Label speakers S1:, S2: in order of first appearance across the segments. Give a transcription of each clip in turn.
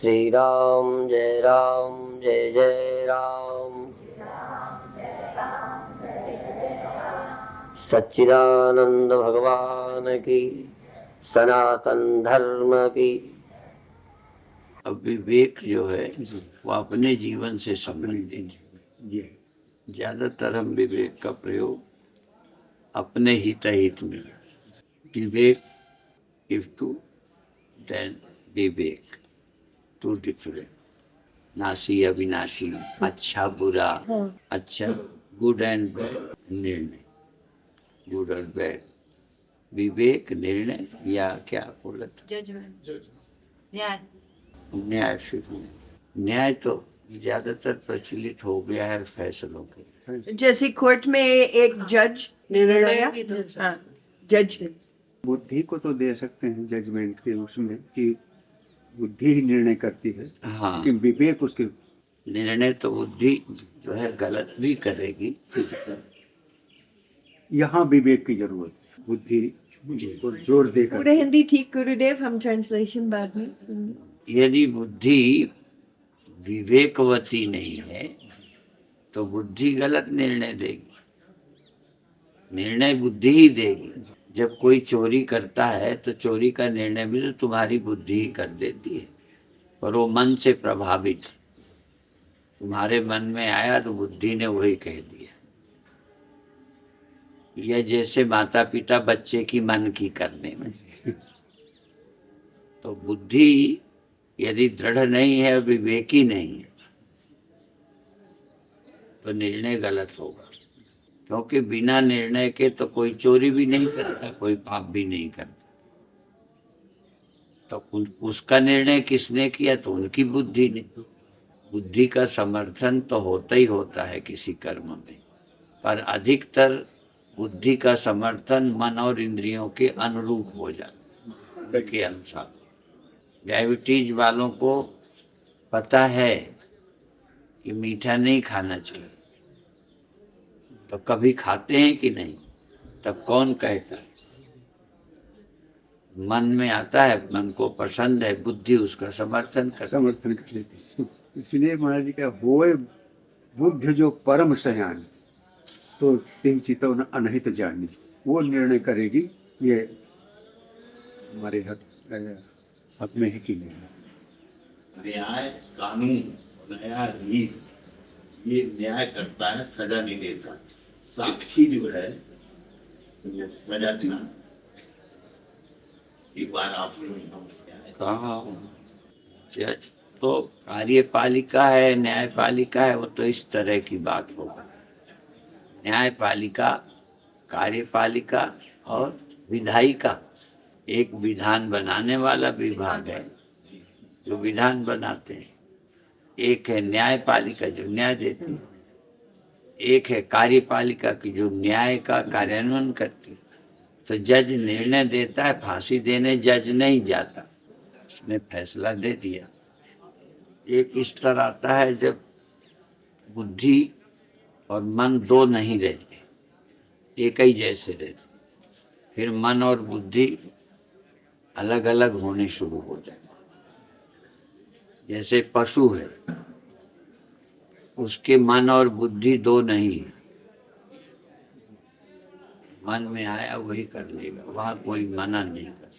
S1: श्री राम जय जय राम। सच्चिदानंद भगवान की, सनातन धर्म की।
S2: अब विवेक जो है वो अपने जीवन से संबंधित है। ज्यादातर हम विवेक का प्रयोग अपने हित में। विवेक इफ टू देन विवेक टू डिफरेंट। नासी अविनाशी, अच्छा बुरा, अच्छा गुड एंड बैड, निर्णय गुड और बैड, विवेक निर्णय या क्या बोला था,
S3: जजमेंट, न्याय।
S2: न्याय न्याय तो ज्यादातर प्रचलित हो गया है फैसलों के।
S4: जैसे कोर्ट में एक जज निर्णय, जज
S5: बुद्धि को तो दे सकते हैं जजमेंट के उसमें कि बुद्धि ही निर्णय करती है।
S2: हाँ,
S5: कि विवेक उसके
S2: निर्णय तो बुद्धि जो है गलत भी करेगी।
S5: यहाँ विवेक की जरूरत है, बुद्धि को जोर देकर।
S4: पूरे हिंदी ठीक गुरुदेव, हम ट्रांसलेशन बाद में।
S2: यदि बुद्धि विवेकवती नहीं है तो बुद्धि गलत निर्णय देगी। निर्णय बुद्धि ही देगी। जब कोई चोरी करता है तो चोरी का निर्णय भी तो तुम्हारी बुद्धि ही कर देती है, पर वो मन से प्रभावित। तुम्हारे मन में आया तो बुद्धि ने वही कह दिया। यह जैसे माता पिता बच्चे की मन की करने में। तो बुद्धि यदि दृढ़ नहीं है, विवेकी नहीं है, तो निर्णय गलत होगा। क्योंकि बिना निर्णय के तो कोई चोरी भी नहीं करता, कोई पाप भी नहीं करता। तो उसका निर्णय किसने किया? तो उनकी बुद्धि ने। बुद्धि का समर्थन तो होता ही होता है किसी कर्म में, पर अधिकतर बुद्धि का समर्थन मन और इंद्रियों के अनुरूप हो जाता के अनुसार। डायबिटीज वालों को पता है कि मीठा नहीं खाना चाहिए, तो कभी खाते हैं कि नहीं? तब कौन कहता है? मन में आता है, मन को पसंद है, बुद्धि उसका समर्थन कर
S5: लेती है। इसलिए महाराज जी का होए बुद्ध जो परम सयान, तो तीन चितो न अनहित जानी, वो निर्णय करेगी। ये हमारे हक में ही की नहीं।
S6: न्याय कानून, न्यायाधीश ये न्याय करता है, सजा नहीं देता। साक्षी जो है सजा देना। एक बार आप
S2: कहा जज तो कार्यपालिका है, न्यायपालिका है, वो तो इस तरह की बात होगा। न्यायपालिका, कार्यपालिका और विधायिका, एक विधान बनाने वाला विभाग है जो विधान बनाते हैं, एक है न्यायपालिका जो न्याय देती है, एक है कार्यपालिका की जो न्याय का कार्यान्वयन करती है। तो जज निर्णय देता है, फांसी देने जज नहीं जाता, उसने फैसला दे दिया। एक इस तरह आता है जब बुद्धि और मन दो नहीं रहते, एक ही जैसे रहते, फिर मन और बुद्धि अलग अलग होने शुरू हो जाते। जैसे पशु है, उसके मन और बुद्धि दो नहीं है। मन में आया वही कर लेगा, वहाँ कोई मना नहीं कर।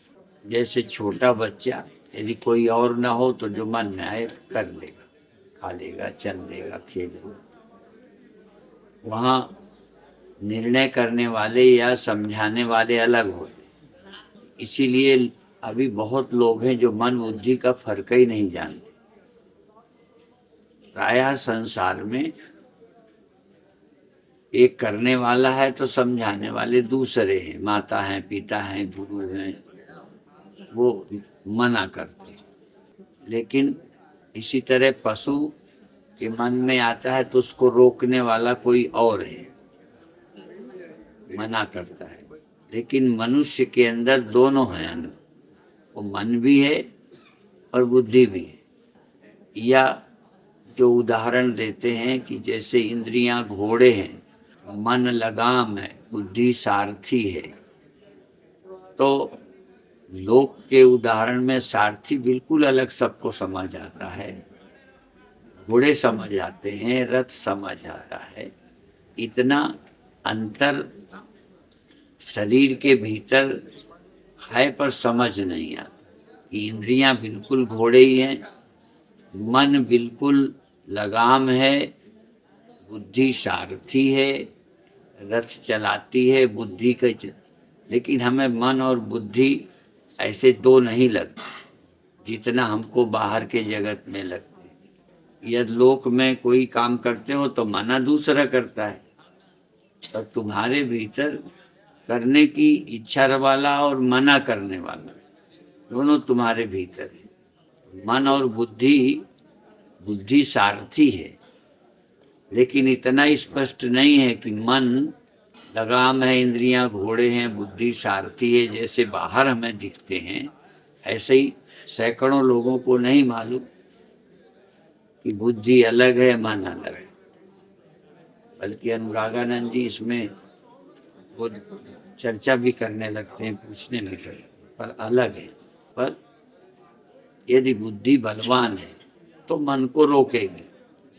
S2: जैसे छोटा बच्चा, यदि कोई और ना हो तो जो मन में आए कर लेगा, खा लेगा, चल लेगा, खेलेगा। वहाँ निर्णय करने वाले या समझाने वाले अलग होते। इसीलिए अभी बहुत लोग हैं जो मन बुद्धि का फर्क ही नहीं जानते। प्रायः संसार में एक करने वाला है तो समझाने वाले दूसरे हैं, माता हैं, पिता हैं, गुरु हैं, वो मना करते हैं। लेकिन इसी तरह पशु के मन में आता है तो उसको रोकने वाला कोई और है, मना करता है। लेकिन मनुष्य के अंदर दोनों हैं, वो मन भी है और बुद्धि भी है। या जो उदाहरण देते हैं कि जैसे इंद्रियां घोड़े हैं, मन लगाम है, बुद्धि सारथी है। तो लोक के उदाहरण में सारथी बिल्कुल अलग सबको समझ आता है, घोड़े समझ आते हैं, रथ समझ आता है। इतना अंतर शरीर के भीतर है पर समझ नहीं आता। इंद्रियां बिल्कुल घोड़े ही हैं, मन बिल्कुल लगाम है, बुद्धि सारथी है, रथ चलाती है बुद्धि का। लेकिन हमें मन और बुद्धि ऐसे दो नहीं लगते जितना हमको बाहर के जगत में लगते। यदि लोक में कोई काम करते हो तो मना दूसरा करता है, पर तुम्हारे भीतर करने की इच्छा वाला और मना करने वाला दोनों तुम्हारे भीतर है। मन और बुद्धि, बुद्धि सारथी है, लेकिन इतना स्पष्ट नहीं है कि मन लगाम है, इंद्रियां घोड़े हैं, बुद्धि सारथी है। जैसे बाहर हमें दिखते हैं, ऐसे ही सैकड़ों लोगों को नहीं मालूम कि बुद्धि अलग है, मन अलग है। बल्कि अनुरागानंद जी इसमें वो चर्चा भी करने लगते हैं, पूछने भी लगते हैं, पर अलग है। पर यदि बुद्धि बलवान है तो मन को रोकेगी,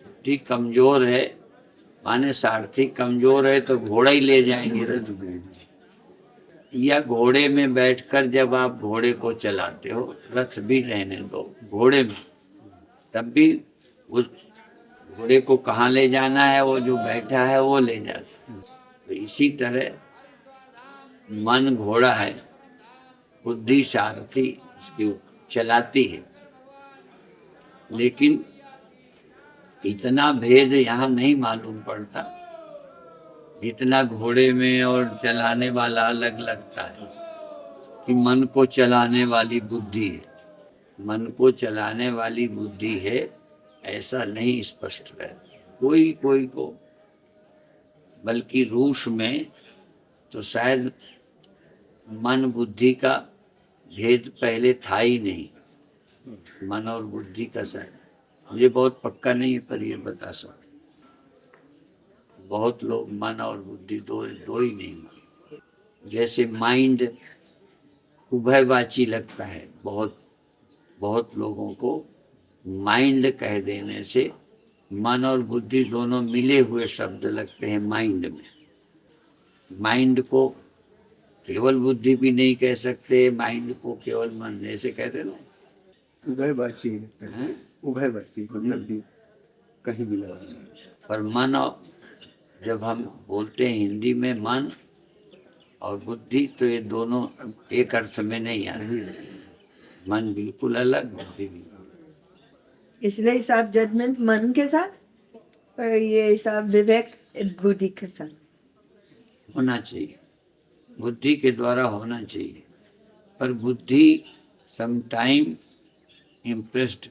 S2: बुद्धि कमजोर है माने सारथी कमजोर है तो घोड़ा ही ले जाएंगे रथ में। या घोड़े में बैठकर जब आप घोड़े को चलाते हो, रथ भी रहने दो, घोड़े में, तब भी उस घोड़े को कहाँ ले जाना है वो जो बैठा है वो ले जाता है। तो इसी तरह मन घोड़ा है, बुद्धि सारथी इसकी चलाती है। लेकिन इतना भेद यहाँ नहीं मालूम पड़ता जितना घोड़े में और चलाने वाला अलग लगता है कि मन को चलाने वाली बुद्धि है, मन को चलाने वाली बुद्धि है, ऐसा नहीं स्पष्ट रहता कोई कोई को। बल्कि रूस में तो शायद मन बुद्धि का भेद पहले था ही नहीं, मन और बुद्धि का शायद, मुझे बहुत पक्का नहीं है पर ये बता सकता। बहुत लोग मन और बुद्धि दो ही नहीं मानते। जैसे माइंड उभयवाची लगता है, बहुत लोगों को माइंड कह देने से मन और बुद्धि दोनों मिले हुए शब्द लगते हैं माइंड में। माइंड को केवल बुद्धि भी नहीं कह सकते, माइंड को केवल मन जैसे कहते ना,
S5: उभयवाची है, उभयवाची मतलब भी कहीं मिला।
S2: पर मन और जब हम बोलते हैं हिंदी में मन और बुद्धि तो ये दोनों एक अर्थ में नहीं आ रहे। मन बिल्कुल अलग, बुद्धि भी।
S4: इसलिए हिसाब जजमेंट मन के साथ, पर ये हिसाब विवेक बुद्धि के साथ
S2: होना चाहिए, बुद्धि के द्वारा होना चाहिए। पर बुद्धि समटाइम इम्प्रेस्ड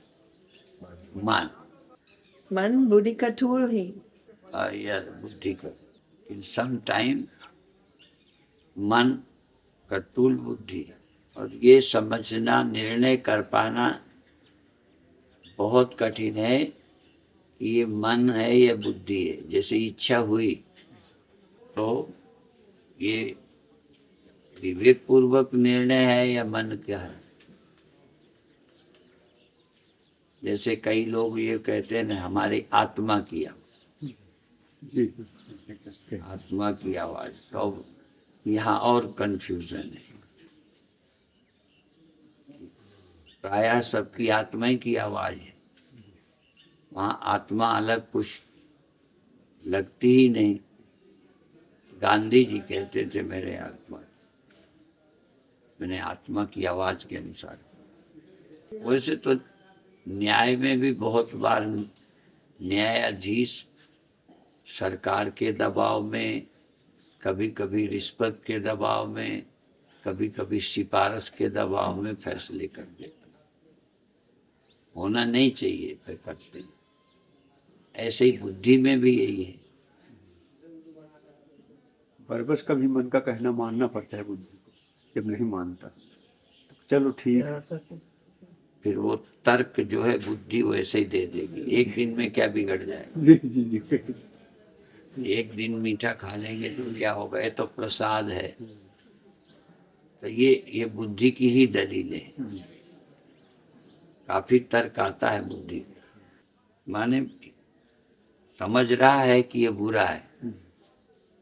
S4: मन बुद्धि का टूल ही,
S2: या बुद्धि का, इन सम टाइम मन का टूल बुद्धि। और ये समझना, निर्णय कर पाना बहुत कठिन है कि ये मन है या बुद्धि है। जैसे इच्छा हुई तो ये विवेक पूर्वक निर्णय है या मन क्या है। जैसे कई लोग ये कहते हैं हमारी आत्मा की आवाज,
S5: जी
S2: आत्मा की आवाज, तो यहाँ और कंफ्यूजन है। प्रायः सबकी आत्मा की आवाज है, वहाँ आत्मा अलग कुछ लगती ही नहीं। गांधी जी कहते थे मेरे आत्मा, मैंने आत्मा की आवाज के अनुसार। वैसे तो न्याय में भी बहुत बार न्यायाधीश सरकार के दबाव में, कभी कभी रिश्वत के दबाव में, कभी कभी सिफारिश के दबाव में फैसले कर देते। होना नहीं चाहिए पर करते। ऐसे ही बुद्धि में भी यही है।
S5: पर बस कभी मन का कहना मानना पड़ता है बुद्धि को, जब नहीं मानता तो चलो ठीक,
S2: फिर वो तर्क जो है बुद्धि वैसे ही दे देगी। एक दिन में क्या बिगड़ जाएगा।
S5: जी जी जी।
S2: एक दिन मीठा खा लेंगे तो क्या होगा, ये तो प्रसाद है। तो ये बुद्धि की ही दलील है। काफी तर्क आता है बुद्धि, माने समझ रहा है कि ये बुरा है,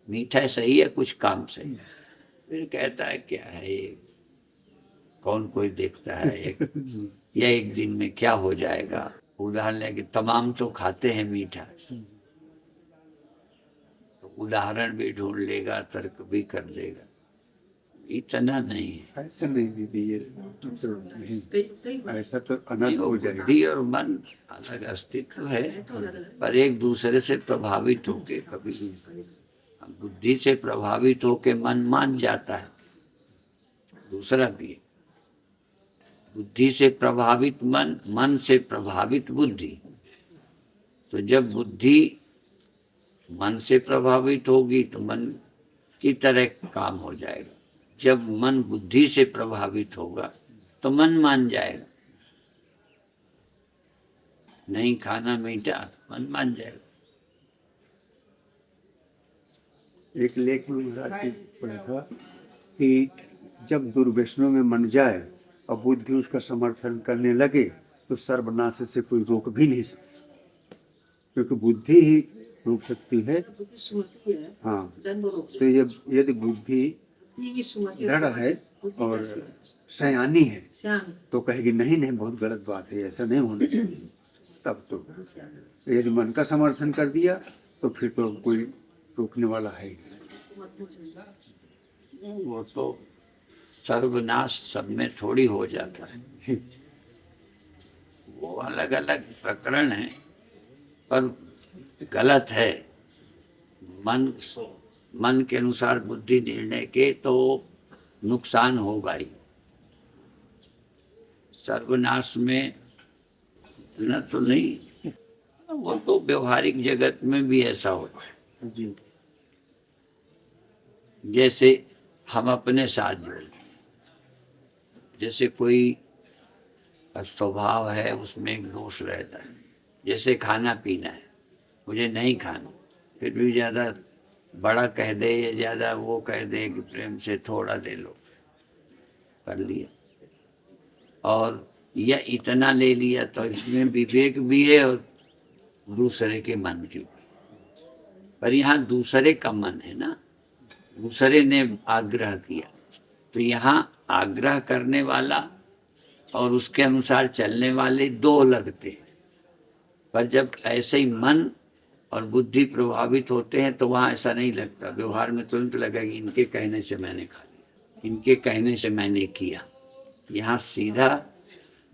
S2: मीठा सही है कुछ काम से, फिर कहता है क्या है ये, कौन कोई देखता है या एक दिन में क्या हो जाएगा। उदाहरण लेके तमाम तो खाते हैं मीठा, तो उदाहरण भी ढूंढ लेगा, तर्क भी कर लेगा। इतना नहीं है,
S5: ऐसा नहीं दीदी, ये तो ऐसा तो अनर्थ हो जाएगा।
S2: बुद्धि और मन अलग अस्तित्व है, पर एक दूसरे से प्रभावित होके कभी बुद्धि से प्रभावित होके मन मान जाता है। दूसरा भी है, बुद्धि से प्रभावित मन, मन से प्रभावित बुद्धि। तो जब बुद्धि मन से प्रभावित होगी तो मन की तरह काम हो जाएगा, जब मन बुद्धि से प्रभावित होगा तो मन मान जाएगा। नहीं खाना मीठा, मन मान जाएगा।
S5: एक लेख में पढ़ा था कि जब दुर्व्यसनों में मन जाए और बुद्धि उसका समर्थन करने लगे तो सर्वनाश से कोई रोक भी नहीं सकता, क्योंकि बुद्धि ही रोक सकती है। हाँ, तो ये यदि बुद्धि दृढ़ है और सयानी है तो कहेगी नहीं नहीं बहुत गलत बात है, ऐसा नहीं होना चाहिए। तब तो यदि मन का समर्थन कर दिया तो फिर तो कोई रोकने वाला है ही नहीं।
S2: वो तो सर्वनाश सब में थोड़ी हो जाता है, वो अलग अलग प्रकरण है, पर गलत है। मन के अनुसार बुद्धि निर्णय के तो नुकसान होगा ही। सर्वनाश में इतना तो नहीं, वो तो व्यवहारिक जगत में भी ऐसा होता है।
S5: जी,
S2: जैसे हम अपने साथ जोड़े, जैसे कोई स्वभाव है उसमें एक दोष रहता है, जैसे खाना पीना है, मुझे नहीं खाना, फिर भी ज़्यादा बड़ा कह दे या ज़्यादा वो कह दे कि प्रेम से थोड़ा ले लो, कर लिया, और या इतना ले लिया, तो इसमें विवेक भी है और दूसरे के मन की भी। पर यहाँ दूसरे का मन है ना, दूसरे ने आग्रह किया, तो यहाँ आग्रह करने वाला और उसके अनुसार चलने वाले दो लगते हैं। पर जब ऐसे ही मन और बुद्धि प्रभावित होते हैं तो वहाँ ऐसा नहीं लगता, व्यवहार में तुरंत लगेगा इनके कहने से मैंने खा लिया, इनके कहने से मैंने किया। यहाँ सीधा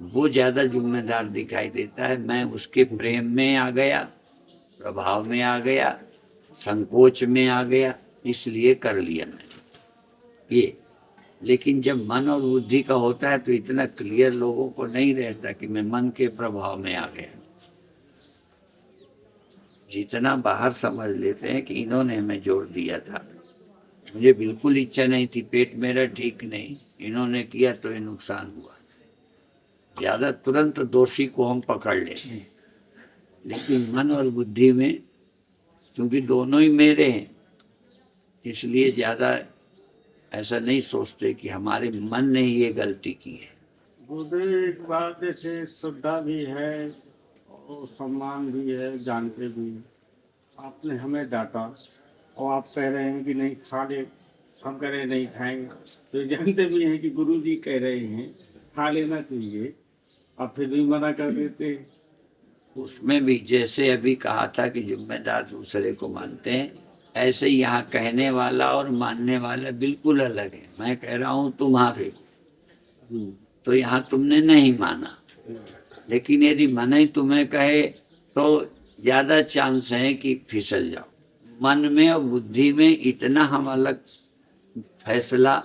S2: वो ज़्यादा जिम्मेदार दिखाई देता है, मैं उसके प्रेम में आ गया, प्रभाव में आ गया, संकोच में आ गया, इसलिए कर लिया मैंने ये। लेकिन जब मन और बुद्धि का होता है तो इतना क्लियर लोगों को नहीं रहता कि मैं मन के प्रभाव में आ गया। जितना बाहर समझ लेते हैं कि इन्होंने हमें जोर दिया था, मुझे बिल्कुल इच्छा नहीं थी, पेट मेरा ठीक नहीं, इन्होंने किया तो ये नुकसान हुआ। ज़्यादा तुरंत दोषी को हम पकड़ लेते हैं, लेकिन मन और बुद्धि में क्योंकि दोनों ही मेरे हैं, इसलिए ज़्यादा ऐसा नहीं सोचते कि हमारे मन ने ये गलती की है।
S7: गुरुदेव, एक बात जैसे श्रद्धा भी है और सम्मान भी है, जानते भी हैं। आपने हमें डांटा और आप कह रहे हैं कि नहीं खा ले, हम कह रहे हैं नहीं खाएंगे, तो जानते भी हैं कि गुरु जी कह रहे हैं खा लेना चाहिए, आप फिर भी मना कर देते हैं।
S2: उसमें भी जैसे अभी कहा था कि जिम्मेदार दूसरे को मानते हैं, ऐसे यहाँ कहने वाला और मानने वाला बिल्कुल अलग है। मैं कह रहा हूँ तुम्हारे, तो यहाँ तुमने नहीं माना, लेकिन यदि मन ही तुम्हें कहे तो ज़्यादा चांस है कि फिसल जाओ। मन में और बुद्धि में इतना हम अलग फैसला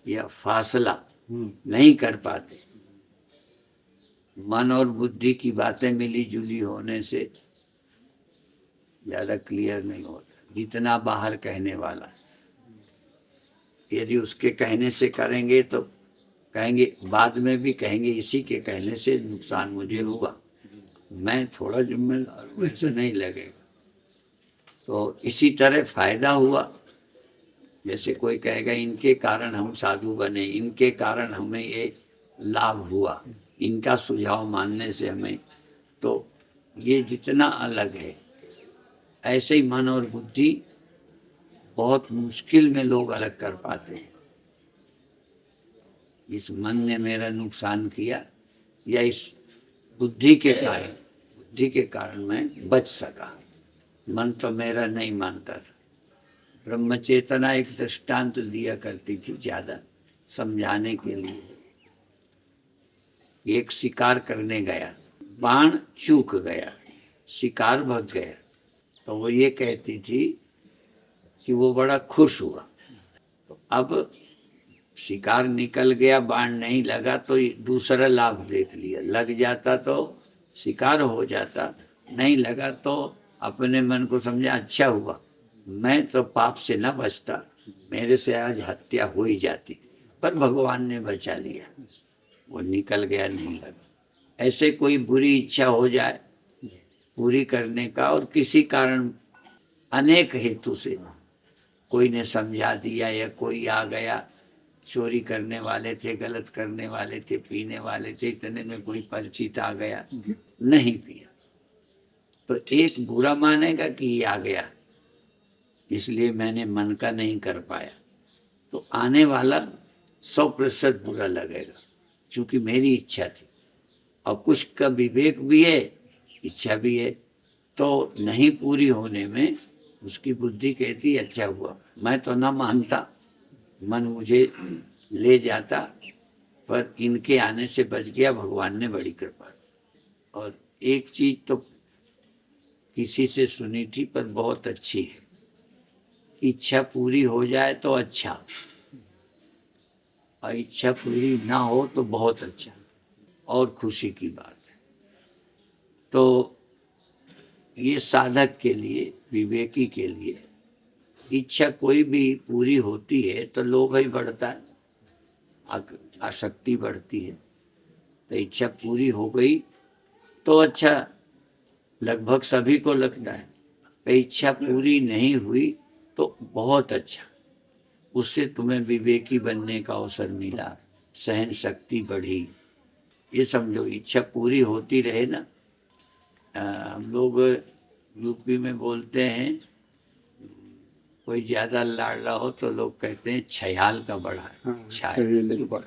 S2: या फासला नहीं कर पाते। मन और बुद्धि की बातें मिली जुली होने से ज़्यादा क्लियर नहीं होता जितना बाहर कहने वाला। यदि उसके कहने से करेंगे तो कहेंगे, बाद में भी कहेंगे इसी के कहने से नुकसान मुझे हुआ, मैं थोड़ा जिम्मेदार, वैसे नहीं लगेगा। तो इसी तरह फायदा हुआ जैसे कोई कहेगा इनके कारण हम साधु बने, इनके कारण हमें ये लाभ हुआ, इनका सुझाव मानने से हमें, तो ये जितना अलग है, ऐसे ही मन और बुद्धि बहुत मुश्किल में लोग अलग कर पाते हैं। इस मन ने मेरा नुकसान किया, या इस बुद्धि के कारण मैं बच सका। मन तो मेरा नहीं मानता था। ब्रह्म चेतना एक दृष्टांत दिया करती थी ज्यादा समझाने के लिए। एक शिकार करने गया, बाण चूक गया, शिकार भग गया, तो वो ये कहती थी कि वो बड़ा खुश हुआ। तो अब शिकार निकल गया, बाण नहीं लगा, तो दूसरा लाभ देख लिया। लग जाता तो शिकार हो जाता, नहीं लगा तो अपने मन को समझा अच्छा हुआ, मैं तो पाप से न बचता, मेरे से आज हत्या हो ही जाती, पर भगवान ने बचा लिया, वो निकल गया, नहीं लगा। ऐसे कोई बुरी इच्छा हो जाए पूरी करने का, और किसी कारण अनेक हेतु से कोई ने समझा दिया, या कोई आ गया, चोरी करने वाले थे, गलत करने वाले थे, पीने वाले थे, इतने में कोई परिचित आ गया, नहीं पिया, तो एक बुरा मानेगा कि ये आ गया, इसलिए मैंने मन का नहीं कर पाया, तो आने वाला 100% बुरा लगेगा, क्योंकि मेरी इच्छा थी। और कुछ का विवेक भी है, इच्छा भी है, तो नहीं पूरी होने में उसकी बुद्धि कहती अच्छा हुआ, मैं तो ना मानता, मन मुझे ले जाता, पर इनके आने से बच गया, भगवान ने बड़ी कृपा। और एक चीज तो किसी से सुनी थी, पर बहुत अच्छी है, इच्छा पूरी हो जाए तो अच्छा, और इच्छा पूरी ना हो तो बहुत अच्छा और खुशी की बात है। तो ये साधक के लिए, विवेकी के लिए, इच्छा कोई भी पूरी होती है तो लोभ ही बढ़ता है, आसक्ति बढ़ती है। तो इच्छा पूरी हो गई तो अच्छा, लगभग सभी को लगता है। तो इच्छा पूरी नहीं हुई तो बहुत अच्छा, उससे तुम्हें विवेकी बनने का अवसर मिला, सहन शक्ति बढ़ी। ये समझो, इच्छा पूरी होती रहे ना। हम लोग यूपी में बोलते हैं, कोई ज्यादा लाडला हो तो लोग कहते हैं छयाल का बड़ा है, छाया।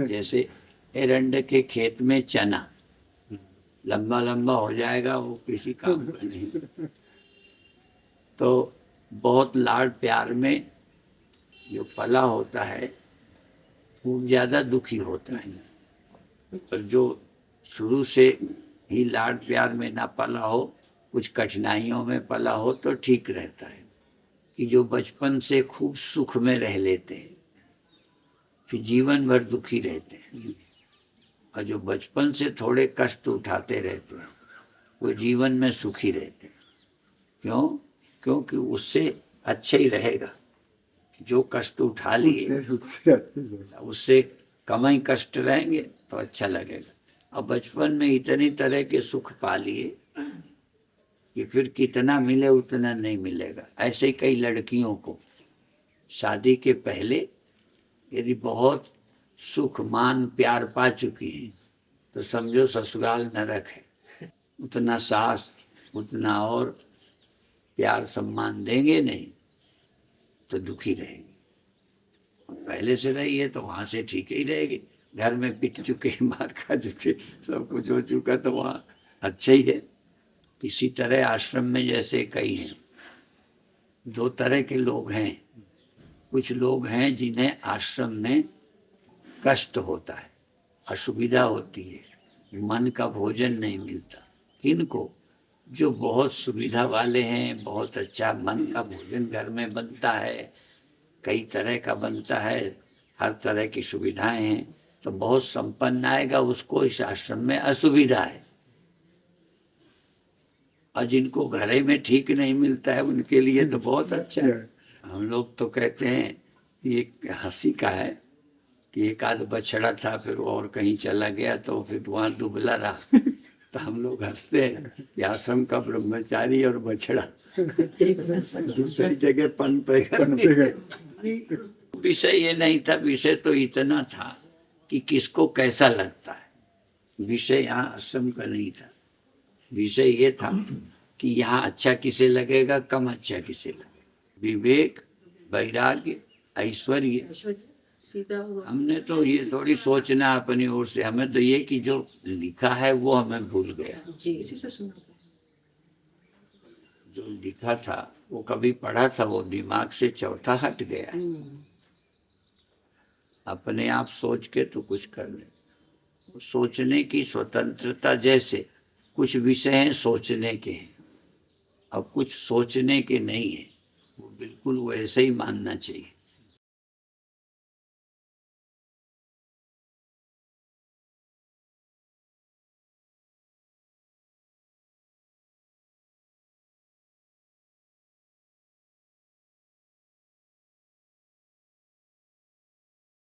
S2: जैसे एरंड के खेत में चना लंबा लंबा हो जाएगा, वो किसी काम का नहीं। तो बहुत लाड प्यार में जो पला होता है वो ज्यादा दुखी होता है, पर जो शुरू से ही लाड प्यार में ना पला हो, कुछ कठिनाइयों में पला हो, तो ठीक रहता है। कि जो बचपन से खूब सुख में रह लेते हैं, फिर जीवन भर दुखी रहते हैं, और जो बचपन से थोड़े कष्ट उठाते रहते हैं, वो जीवन में सुखी रहते हैं। क्यों? क्योंकि उससे अच्छा ही रहेगा। जो कष्ट उठा लिए उससे कम ही कष्ट रहेंगे तो अच्छा लगेगा। अब बचपन में इतनी तरह के सुख पा लिए कि फिर कितना मिले उतना नहीं मिलेगा। ऐसे ही कई लड़कियों को शादी के पहले यदि बहुत सुख मान प्यार पा चुकी हैं तो समझो ससुराल नरक है। उतना सास उतना और प्यार सम्मान देंगे नहीं तो दुखी रहेगी। पहले से रही है तो वहां से ठीक ही रहेगी। घर में पिट चुके, मार खा चुके, सब कुछ हो चुका तो वहाँ अच्छा ही है। इसी तरह आश्रम में जैसे कई हैं, दो तरह के लोग हैं। कुछ लोग हैं जिन्हें आश्रम में कष्ट होता है, असुविधा होती है, मन का भोजन नहीं मिलता। किनको? जो बहुत सुविधा वाले हैं, बहुत अच्छा मन का भोजन घर में बनता है, कई तरह का बनता है, हर तरह की सुविधाएं हैं, तो बहुत संपन्न आएगा, उसको इस आश्रम में असुविधा है। और जिनको घर में ठीक नहीं मिलता है उनके लिए तो बहुत अच्छा है। हम लोग तो कहते हैं, ये हंसी का है कि एक आध बछड़ा था, फिर वो और कहीं चला गया तो फिर वहाँ दुबला रहा। तो हम लोग हंसते हैं कि आश्रम का ब्रह्मचारी और बछड़ा दूसरी जगह पनपेगा नहीं। विषय ये नहीं था, विषय तो इतना था कि किसको कैसा लगता है। विषय यहाँ आश्रम का नहीं था, विषय ये था कि यहाँ अच्छा किसे लगेगा, कम अच्छा किसे लगेगा। विवेक, वैराग्य, ऐश्वर्य, हमने तो ये थोड़ी सोचना अपनी ओर से, हमें तो ये कि जो लिखा है वो हमें भूल गया। जो लिखा था वो कभी पढ़ा था, वो दिमाग से चौथा हट गया। अपने आप सोच के तो कुछ कर ले। सोचने की स्वतंत्रता, जैसे कुछ विषय हैं सोचने के हैं, अब कुछ सोचने के नहीं है, वो बिल्कुल वैसे ही मानना चाहिए।